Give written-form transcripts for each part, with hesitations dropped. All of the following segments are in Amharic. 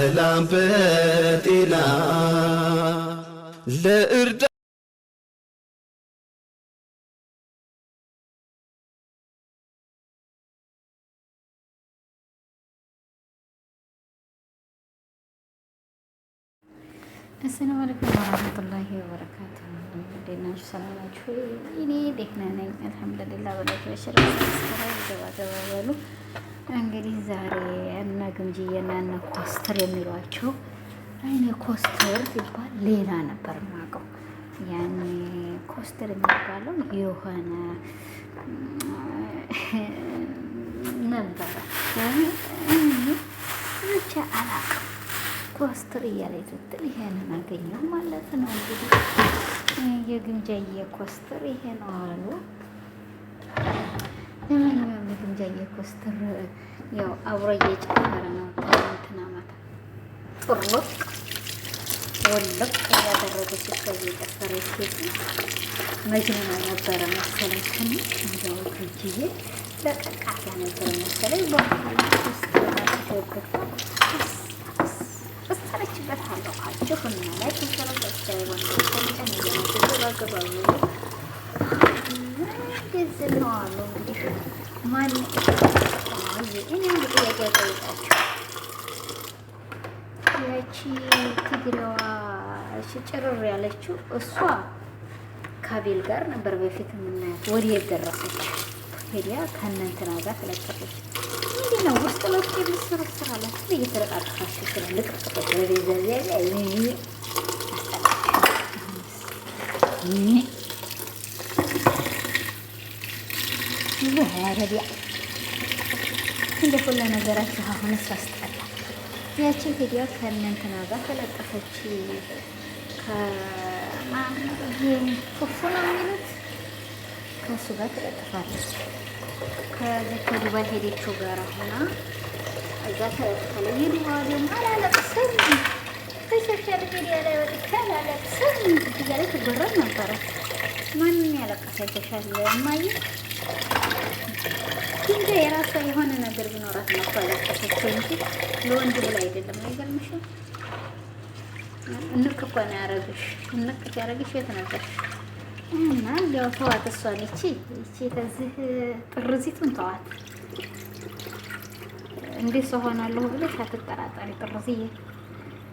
በሰላም በጤና ለእርዳ السلام عليكم ورحمة الله وبركاته. دينا سلامات ini دهنا نين الحمد لله ولا تبشر سبسكرايب ገባ በሉ። እንግዲህ ዛሬ እና ግምጂየና እና ኮስተር የሚሏቸው አይኔ ኮስተር ሲባል ሌላ ነበር ማቀው። ያኔ ኮስተር የሚባለው የሆነ ነበር ብቻ አላውቅም። ኮስተር እያለኝ ስትል ይሄንን አገኘሁ ማለት ነው። እንግዲህ የግምጃዬ ኮስተር ይሄ ነው አሉ። ለማንኛውም የግምጃዬ ኮስተር ያው አብሮ እየጨመረ ነው። እንትና ማታ ጥርቅ ወለቅ ያደረገች ከዚህ ጨፈረ ሴት መጅነና ነበረ መሰለኝ። ትንሽ እንደው ግምጃዬ ለቀቃት ነበር መሰለኝ። በኋላ ኮስተር ማስገበት እሰረችበት አለው ካችሁ እና ላይ ተሰረበት ወንድ ተንጨን እያመገባገባሉ እንደዚህ ነው አሉ። እንግዲህ ማን እኔ እንግዲህ ያጋጠይቃችሁ ያቺ ትግሬዋ ጭርር ያለችው እሷ ካቤል ጋር ነበር በፊት የምናያት። ወዲህ ደረሰች ሄዲያ ከእነንትና ጋር ተለቀቀች። ምንድን ነው ውስጥ ለውስጥ የሚሰረስር አላት እየተለቃቀፋችሁ ስለልቅ ረቢያ እንደ ሁሉ ነገራችሁ አሁን ሳስጠላ ያቺ ቪዲዮ ከእነንትና ጋር ተለጠፈች። ፉፉ ነው የሚሉት ከእሱ ጋር ተለጥፋለች። ከዚህ ከዱባይ ሄደችው ጋር ሆና እዛ ተለጥፋለች። የዱባይ ደግሞ አላለቅስም በሶሻል ሚዲያ ላይ ወጥቼ አላለቅስም እያለች ትጎረም ነበረ። ማንም ያለቀሰ ይተሻል እማዬ እንደ የራሷ የሆነ ነገር ቢኖራት ነው እኮ ያለቀሰችው እንጂ ለወንድ ብላ አይደለም። አይገርምሽም? እንቅ እኮ ነው ያደረግሽ። እንቅ ያደረግሽ የት ነበር? እና እንዲያው ተዋት እሷን። ይቺ ከዚህ ጥርዚቱን ተዋት። እንዴት ሰው ሆናለሁ ብለሽ አትጠራጠሪ ጥርዝዬ።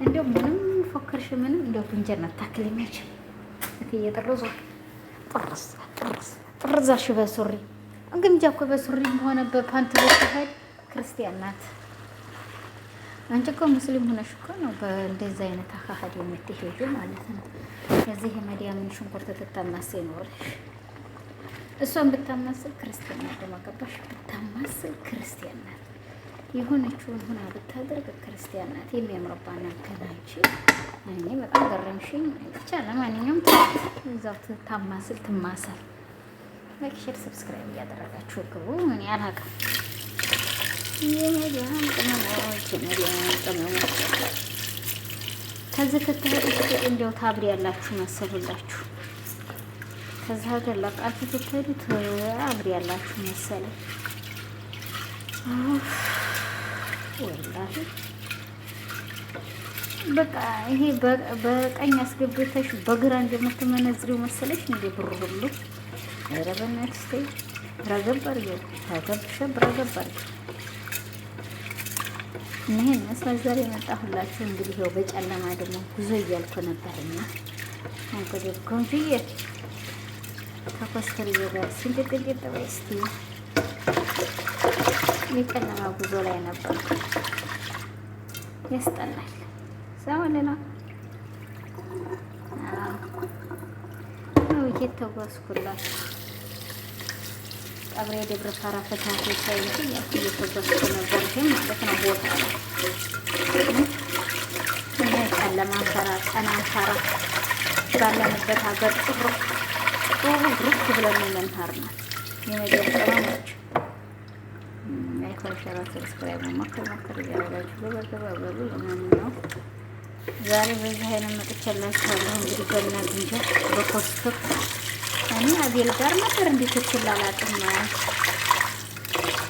እንዲያው ምንም ፎከርሽ ምንም እንዲያው ብንጀር ታክል የሚያችል እትዬ ጥርዞ ጥርዛሽ በሱሪ ግምጃ እኮ በሱሪ ሆነ በፓንት በተፈል ክርስቲያን ናት። አንቺ እኮ ሙስሊም ሆነሽ እኮ ነው በእንደዚህ አይነት አካሄድ የምትሄዱ ማለት ነው። ስለዚህ የመዲያምን ሽንኩርት ትታማስ ይኖርሽ። እሷን ብታማስል ክርስቲያን ናት። ደማቀባሽ ብታማስል ክርስቲያን ናት። የሆነችውን ሆና ብታደርግ ክርስቲያን ናት። የሚያምርባና ከናንቺ እኔ በጣም ገረምሽኝ። ብቻ ለማንኛውም እዛው ትታማስል ትማሰል። ላይክ ሼር ሰብስክራይብ እያደረጋችሁ ግቡ። እኔ አላውቅም። የመዲያን ቅመሞች ከዚህ ከተሄዱ እንዲያው ታብሪ ያላችሁ መሰሉላችሁ። ከዚህ ሀገር ለቃችሁ ትሄዱ ታብሪ ያላችሁ መሰለኝ። ወላሂ በቃ ይሄ በቀኝ አስገብተሽ በግራ እንደምትመነዝሪው መሰለሽ እንደ ብሩ ሁሉ ረበናት ስቴ ረገበር ረገበር ይሄን መስመር የመጣሁላችሁ እንግዲህ ያው በጨለማ ደግሞ ጉዞ እያልኩ ነበርና እንግዲህ ኮንፊየ ተኮስተር ይገባል ሲንጥጥጥ ወይስቲ የጨለማ ጉዞ ላይ ነበር። ያስጠላል። ሰውለና ነው እየተጓዝኩላችሁ ቀብሬ ደብረ ፋራ ፈታቴ ሳይት እየተጓዝኩ ነበር ማለት ነው። ቦታ ነው እና ጨለማ ፈራ ቀና ፈራ ባለንበት ሀገር ግሩፕ ብለን መንሃር ነው የመጀመሪያዎች ላይክ ሰብስክራይብ ሞክር እያደረጋችሁ በበሉ ለማንኛውም ዛሬ በዚህ አይነት መጥቻላችኋለሁ። እንግዲህ በእና ግንጃ በኮስተር እኔ አቤል ጋር ነበር እንዴት ትላላጥም ነው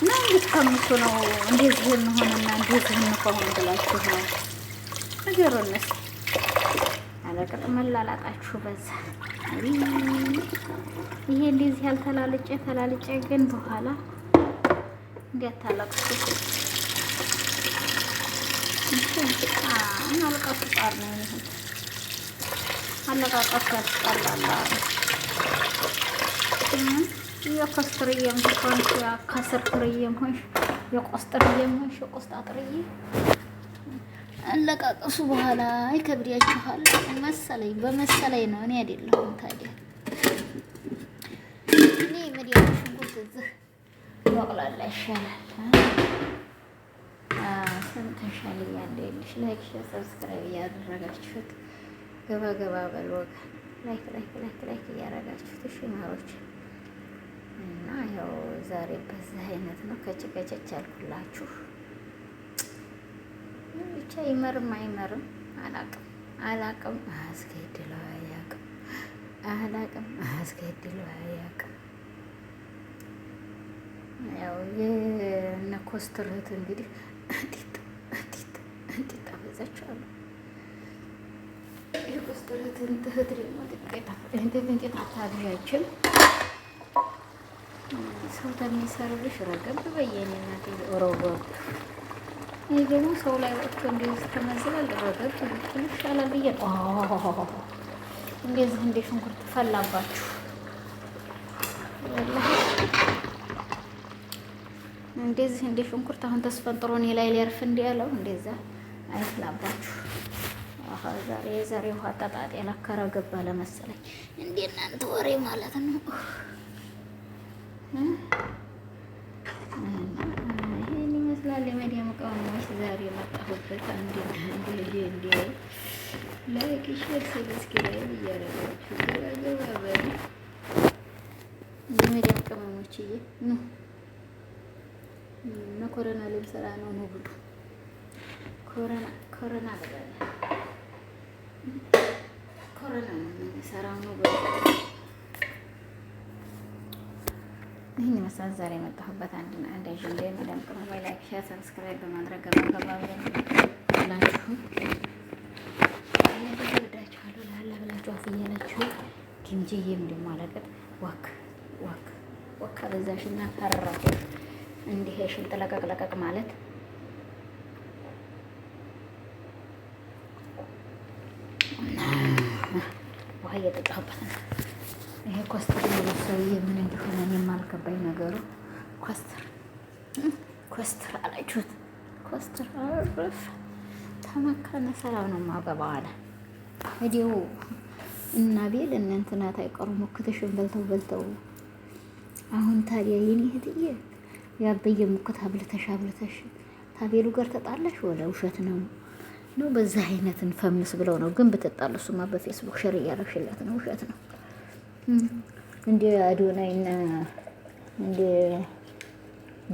እንዴት ከምሱ ነው እንደዚህ እንሆንና እንደዚህ እንሆን ብላችሁ ነው ነገሩንስ አለቅጥ መላላጣችሁ በዛ። ይሄ እንደዚህ ተላልጬ ግን በኋላ እንዲያታለቅሱ አለቃሱ ጣር ነው ይሄ አለቃቀሱ ያስጠላል። የኮስትርዬም ሆንሽ የከስርትርዬም ሆንሽ የቆስጥርዬም ሆንሽ የቆስጣጥርዬ አለቃቀሱ በኋላ ይከብዳችኋል መሰለኝ። በመሰለኝ ነው እኔ አይደለሁም። ታዲያ እኔ መዲያም ሽንኩርት እዚህ ወቅላላ ይሻላል። ስንት ሻል እያለ የለሽ ላይክ ሼር ሰብስክራይብ እያደረጋችሁት ገባ ገባ በል ወገን። ላይክ እያደረጋችሁት እሺ ማሮች። እና ያው ዛሬ በዚህ አይነት ነው ከችከቸች ያልኩላችሁ። ብቻ ይመርም አይመርም አላቅም አስገድለው አያቅም። ያው የእነ ኮስትርህት እንግዲህ እንዲት አበዛችኋል። የኮስትርህትን ትህት ደግሞ እንዴት አታብዣችን ሰው ተሚሰርብሽ ረገብ በየኔናት ኦሮጎብ ይህ ደግሞ ሰው ላይ ወጥቶ እንደዚህ ተመዝላል። ረገብ ይሻላል ብዬ እንደዚህ እንደ ሽንኩርት ፈላባችሁ እንደዚህ እንደ ሽንኩርት አሁን ተስፈንጥሮ እኔ ላይ ሊያርፍ እንዲያለው እንደዛ አይፍላባችሁ። ዛሬ ውሃ አጣጣጤ ለከረ ገባ ለመሰለኝ እንደ እናንተ ወሬ ማለት ነው። ይሄን ይመስላል የመዲያም ቅመሞች ዛሬ የመጣሁበት። እንዴ ላይክ ሼር ሰብስክራይብ እያደረጋችሁ ገባ በሉ የመዲያም ቅመሞችዬ ነው። ኮሮና ልንሰራ ነው ብሉ ኮሮና ብለናል። ኮሮና ነው የምንሰራው ነው ብሉ። ይህን ይመስላል ዛሬ የመጣሁበት አንድ አጀንዳ የመዳም ቅመም ላይክ ሼር ሰብስክራይብ በማድረግ ገባ ብላችሁ ወዳችኋለሁ። ላላ ብላችሁ አፍ እያላችሁ ጊምጄዬም ደግሞ አለቀጥ ወክ አበዛሽና ፈራሁ። እንዲህ ሽንጥ ለቀቅ ማለት ውሃ እየጠጣሁበት ነው። ይሄ ኮስተር ሰውዬ ምን እንደሆነ እኔም አልገባኝ ነገሩ። ኮስተር አላችሁት። ኮስተር ተመካነ ሰላም ነው የማገባው አለ ወዲያው እና ቤል እነ እንትናት አይቀሩ ሙክትሽን በልተው አሁን ታዲያ የኔ እህትዬ ያበየ ሙክት አብልተሽ ታቤሉ ጋር ተጣላሽ ወለ ውሸት ነው በዛ አይነት እንፈምስ ብለው ነው። ግን ብትጣሉ እሱማ በፌስቡክ ሼር እያደረግሽለት ነው። ውሸት ነው። እንደ አዶናይና እንደ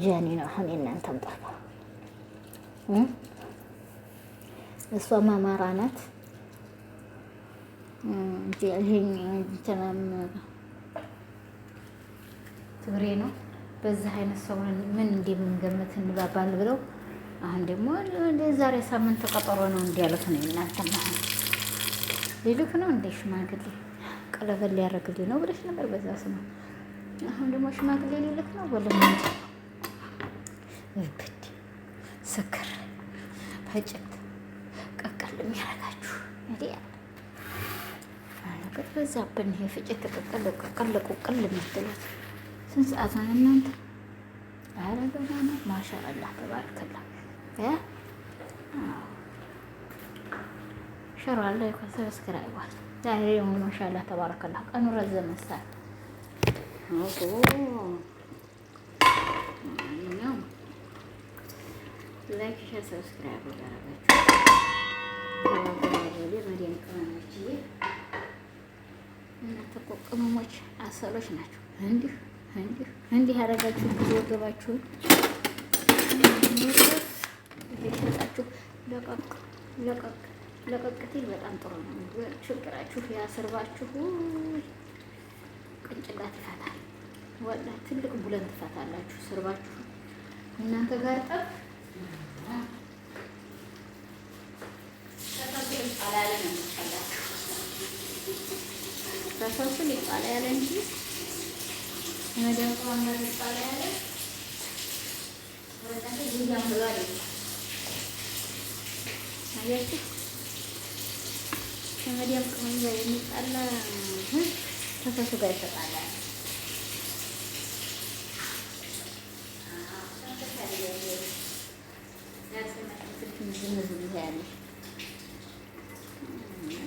ጃኒ ነው አሁን የእናንተም ጠፋ። እሷም አማራ ናት። ይሄን እንትናም ትግሬ ነው። በዚህ አይነት ሰው ምን እንደምንገምት እንባባል ብለው አሁን ደግሞ ዛሬ ሳምንት ቀጠሮ ነው እንዲያሉት ነው። እናንተ ሊልክ ነው እንደ ሽማግሌ ቀለበት ሊያደርግልኝ ነው ብለሽ ነበር በዛ ስማ። አሁን ደግሞ ሽማግሌ ሊልክ ነው ወለምንት እብድ ስክር ፈጭት ቀቀል የሚያደርጋችሁ እንዲያ አለበት በዛብን። ይሄ ፍጭት ቀቀል የምትሉት ስንት ሰዓት ሆነ እናንተ? ኧረ ገና ነው። ማሻአላህ ተባረከላ። ሸር አለ ሰብስክራይብ አለ። ዛሬ ደግሞ ማሻአላህ ተባረከላ ቀኑ ረዘመሳ። ላይክ ሼር ሰብስክራይብ ያደረጋችሁ መዲያን ቅመሞችዬ እናንተ እኮ ቅመሞች አሰሎች ናቸው። እንዲህ ያደረጋችሁ ጊዜ ወገባችሁን ይሸጣችሁ ለቀቅትል በጣም ጥሩ ነው። ችግራችሁ ያስርባችሁ ቅንጭላት ይፈታል። ወላ ትልቅ ቡለን ትፈታላችሁ ስርባችሁ እናንተ ጋር ጠብ ሶሱ ሊጣላ ያለ እንጂ የመዲያም ቅመም ሊጣላ ያለ ወጣት ይያም ብሏል። አያችሁ የመዲያም ቅመም ጋር የሚጣላ ከሶሱ ጋር ይጣላል።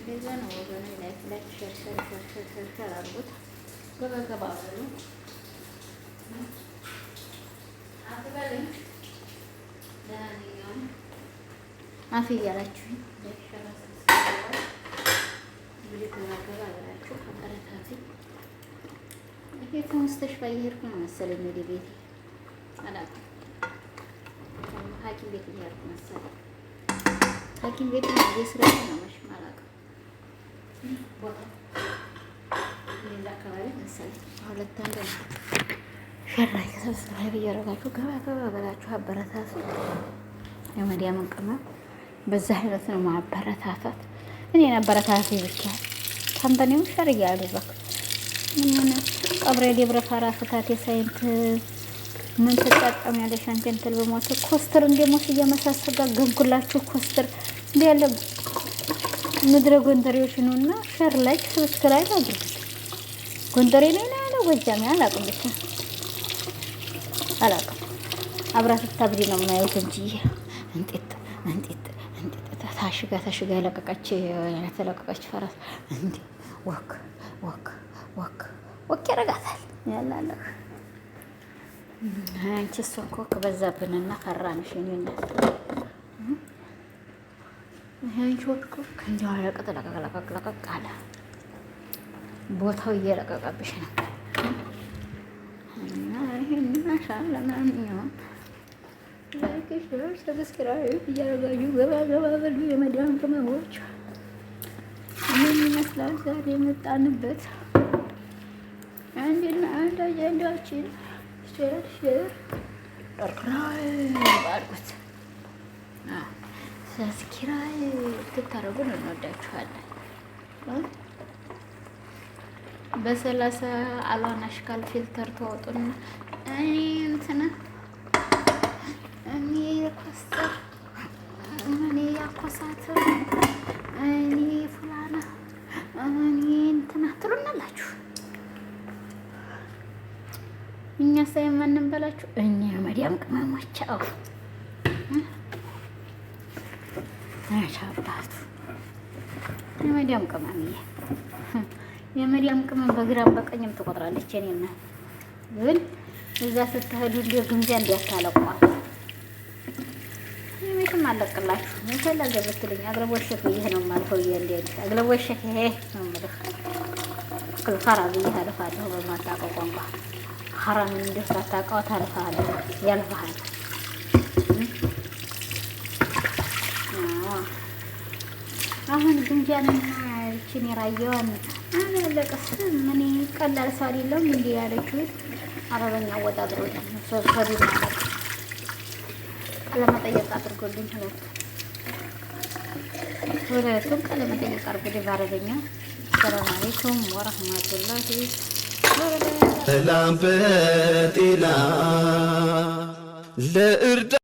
እንደዛ ነው ወገኔ። ላይክ ሸር አድርጉት። ገባ በሉ አትበሉኝ። ለማንኛውም አፍ እያላችሁኝ ገባ ብላችሁ አበረታቱኝ። ከሙስተሽፋ እየሄድኩ ነው መሰለኝ ወደ ቤቴ አላውቅም። ሐኪም ቤት እያልኩ መሰለኝ ሐኪም ቤት ነው የስራ ነው መሽም አላውቅም። ቦታ እዛ አካባቢ መሰለኝ። ሁለት አንድ ነው። ሸራይ ሰብስክራይብ እያደረጋችሁ ገባ በላችሁ አበረታቱ። የመዲያምን ቅመም በዛ አይነት ነው ማበረታታት። እኔን አበረታቱ ብቻ ካምፓኒው ሸር እያደረኩ ምን ቀብሬ ደብረ ፋራ ፍታት የሳይንት ምን ተጣጣም ያለሽ አንተ እንትን በሞት ኮስተር እንደሞት እየመሳሰጋ ገንኩላችሁ ኮስተር እንደ ያለ ምድረ ጎንደሬዎች ነውና ሸር ላይክ ሰብስክራይብ አድርጉ። ጎንደሬ ነኝ ያለው ጎጃሜ አላውቅም፣ ብቻ አላውቅም። አብራት ታብሪ ነው የማየው እንጂ እንጤት ታሽጋ የተለቀቀች ፈረስ እንዴ ወክ ያረጋታል ያላለህ አንቺ እኮ ከበዛብንና ፈራንሽ እኔና አንቺ ወጥኩ ከእንዲያው ለቀቅ አለ። ቦታው እየለቀቀብሽ ነው እና ይሄንን አሻለ ማንኛውም ላይክ ሼር ሰብስክራይብ እያደረጋችሁ ገባ በሉ የመዲያም ቅመሞች። ምን ይመስላል ዛሬ የመጣንበት አንድና አንድ አጀንዳችን ሼር ሰብስክራይብ አድርጉት። ሰብስክራይብ ትታረጉን እንወዳችኋለን። በ30 አሏን አሽካል ፊልተር ተወጡና እኔ እንትና እኔ ኮስተር እኔ ያኮሳት እኔ ፉላና እኔ እንትና ትሉናላችሁ። እኛ ሳይማንም በላችሁ እኛ መዲያም ቅመሞች አው አሻባቱ የመዲያም ቅመም የመዲያም ቅመም በግራም በቀኝም ትቆጥራለች። እኔና ግን እዛ ስትሄዱ እንደ ግምጃ እንዲያታለቋል የምሽም አለቅላችሁ የፈለገ ብትልኝ አግለቦሸክ ይሄ ነው ማልፈው ይንዴ አግለቦሸክ ይሄ ነው ማለት ክልፋራ ብዬ አልፋለሁ በማታውቀው ቋንቋ ሐራም እንደሳታውቀው ታልፋለህ ያልፋል። አሁን ግምጃንና እቺን የራየዋን አላለቀስ ምን ቀላል ሰው አይደለም እንዴ ያለችው አረበኛ ወጣድሮች ሰፈሩ ማለት ለመጠየቅ አድርጎልኝ ሁለቱም ለመጠየቅ አድርጎልኝ በአረበኛ ሰላም አለይኩም ወራህመቱላሂ ወበረካቱሁ። ሰላም በጤና ለእርዳ